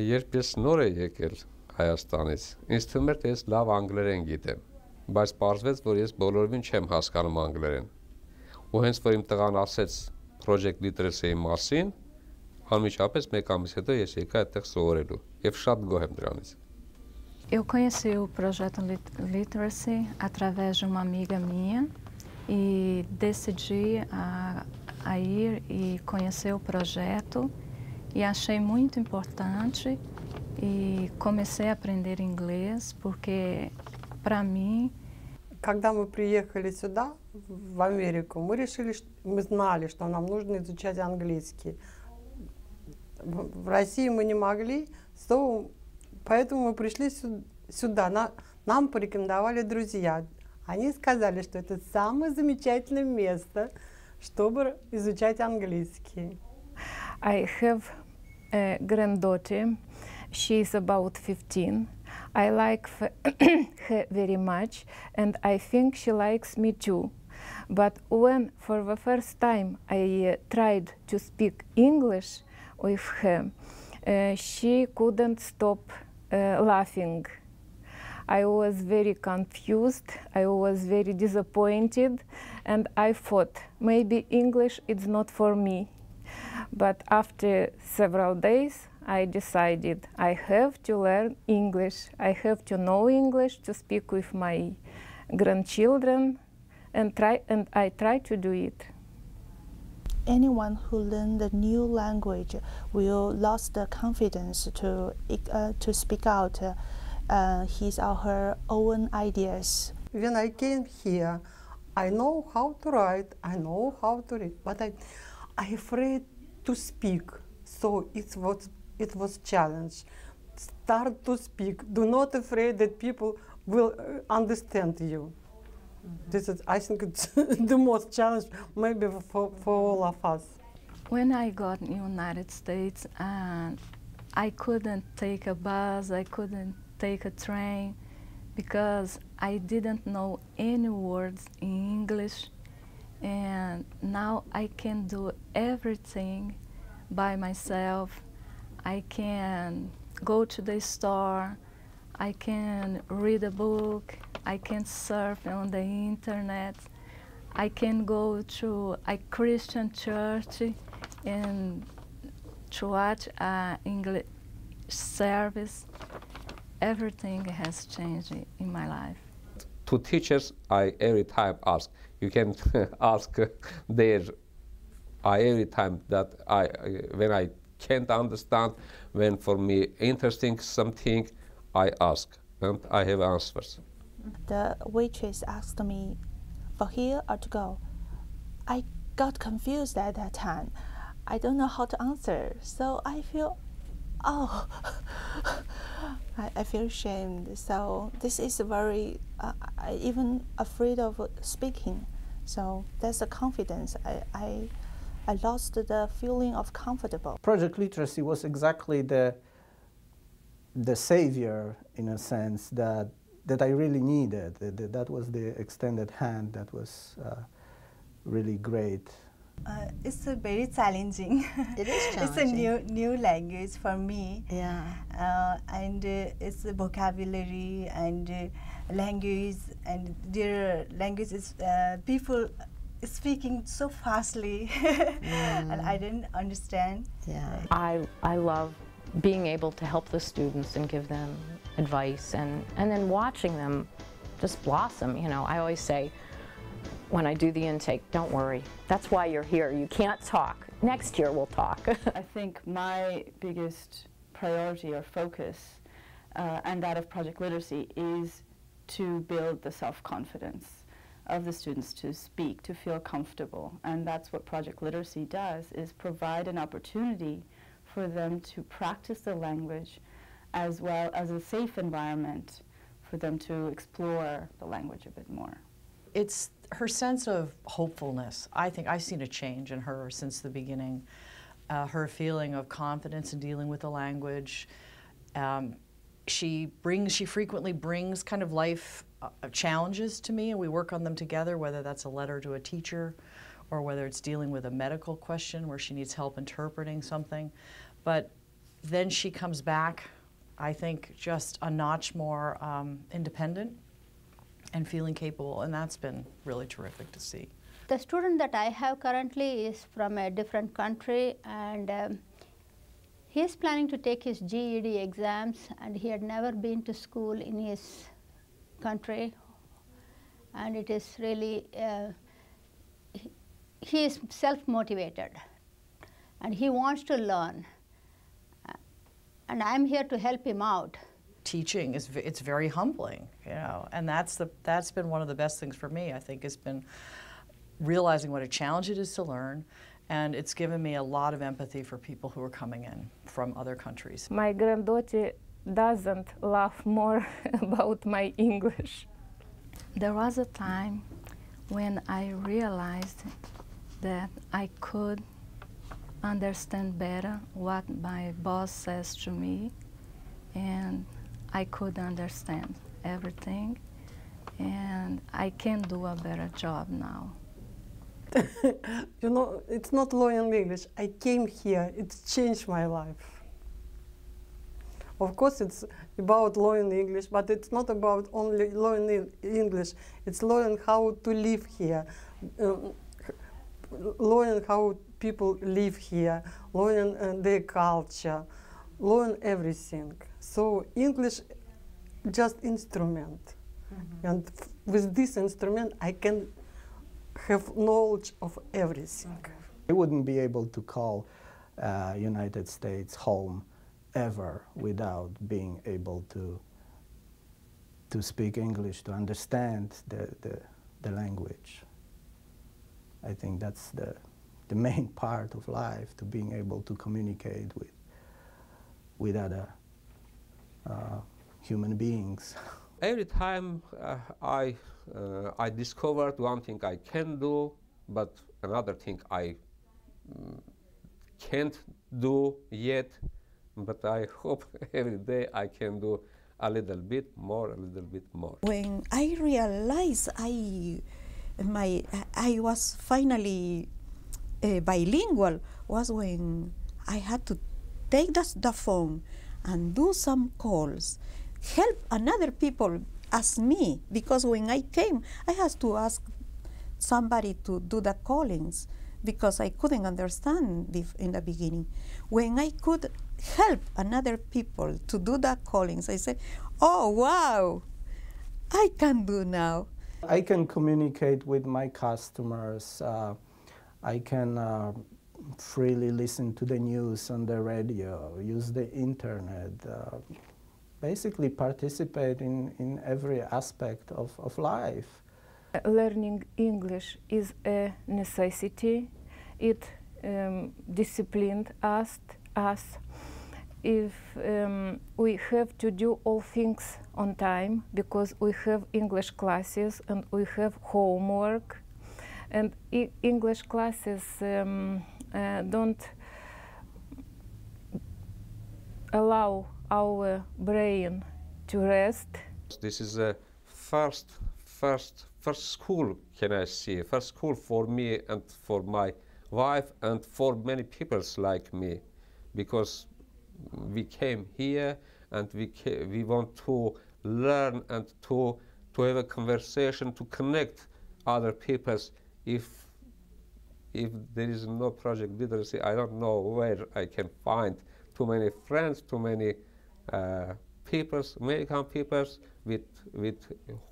Երբ ես նոր եի եկել Հայաստանից, ինձ թվում էր, թե ես լավ անգլերեն գիտեմ, բայց պարզվեց, որ ես բոլորովին չեմ հասկանում անգլերեն։ Ու հենց որ իմ տղան ասեց project literacy-ի մասին, անմիջապես մեկ ամիս հետո ես եկա այդտեղ sովորելու եւ շատ գոհ եմ դրանից։ Eu conheci o projeto Literacy através de uma amiga minha e decidi a ir e conhecer o projeto e achei muito importante e comecei a aprender inglês porque para mim. Когда мы приехали сюда, в Америку, мы знали, что нам нужно изучать английский. В России мы не могли, поэтому мы пришли сюда. Нам порекомендовали друзья. Они сказали, что это самое замечательное место, чтобы изучать английский. I have a granddaughter. She is about 15. I like her very much, and I think she likes me too. But when, for the first time, I tried to speak English with her, she couldn't stop laughing. I was very confused, I was very disappointed, and I thought maybe English is not for me. But after several days, I decided I have to learn English. I have to know English to speak with my grandchildren, and I try to do it. Anyone who learns a new language will lose the confidence to speak out his or her own ideas. When I came here, I know how to write, I know how to read, but I'm afraid to speak. So it was challenge. Start to speak. Do not afraid that people will understand you. This is, I think, it's the most challenge maybe for all of us. When I got in the United States, I couldn't take a bus, I couldn't take a train because I didn't know any words in English, and now I can do everything by myself. I can go to the store, I can read a book, I can surf on the internet, I can go to a Christian church and to watch an English service. Everything has changed in my life. To teachers, I every time ask. You can ask there. I every time that when I can't understand, when for me interesting something, I ask and I have answers. The waitress asked me for here or to go. I got confused at that time. I don't know how to answer, so I feel, oh, I feel ashamed. So this is very, I even afraid of speaking. So that's the confidence. I lost the feeling of comfortable. Project Literacy was exactly the savior, in a sense, that I really needed. That was the extended hand that was really great. It's very challenging. It is challenging. It's a new language for me. Yeah. And it's a vocabulary and language, and their language is people speaking so fastly, and I didn't understand. Yeah. I love being able to help the students and give them advice, and then watching them just blossom. You know, I always say when I do the intake, don't worry, that's why you're here. You can't talk. Next year we'll talk. I think my biggest priority or focus, and that of Project Literacy, is to build the self-confidence of the students to speak, to feel comfortable. And that's what Project Literacy does, is provide an opportunity for them to practice the language, as well as a safe environment for them to explore the language a bit more. It's her sense of hopefulness. I think I've seen a change in her since the beginning. Her feeling of confidence in dealing with the language. She frequently brings kind of life challenges to me, and we work on them together, whether that's a letter to a teacher or whether it's dealing with a medical question where she needs help interpreting something. But then she comes back, I think, just a notch more independent and feeling capable, and that's been really terrific to see. The student that I have currently is from a different country, and he is planning to take his GED exams, and he had never been to school in his country, and it is really, he is self-motivated, and he wants to learn, and I'm here to help him out. Teaching it's very humbling, you know, and that's been one of the best things for me. I think has been realizing what a challenge it is to learn, and it's given me a lot of empathy for people who are coming in from other countries. My granddaughter doesn't laugh more about my English. There was a time when I realized that I could understand better what my boss says to me, and I could understand everything, and I can do a better job now. You know, it's not learning English. I came here, it's changed my life. Of course, it's about learning English, but it's not about only learning English. It's learning how to live here, learning how people live here, learning their culture, learn everything. So English, just instrument. And with this instrument, I can have knowledge of everything. I wouldn't be able to call United States home ever without being able to speak English, to understand the language. I think that's the main part of life, to being able to communicate with other human beings. Every time I discovered one thing I can do, but another thing I can't do yet. But I hope every day I can do a little bit more, a little bit more. When I realized I was finally bilingual was when I had to take the phone and do some calls, help another people as me, because when I came, I had to ask somebody to do the callings because I couldn't understand in the beginning. When I could help another people to do the callings, I said, oh, wow, I can do now. I can communicate with my customers. I can freely listen to the news on the radio, use the internet, basically participate in every aspect of life. Learning English is a necessity. It disciplined us. If we have to do all things on time, because we have English classes and we have homework, and English classes don't allow our brain to rest. This is the first school, can I say, first school for me and for my wife and for many people like me, because we came here and we want to learn and to have a conversation, to connect other peoples. If there is no project literacy, I don't know where I can find too many friends, too many peoples, American peoples with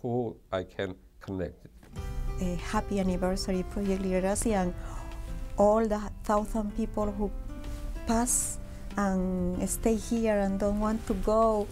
who I can connect. A happy anniversary, Project Literacy, and all the 1,000 people who pass and stay here and don't want to go.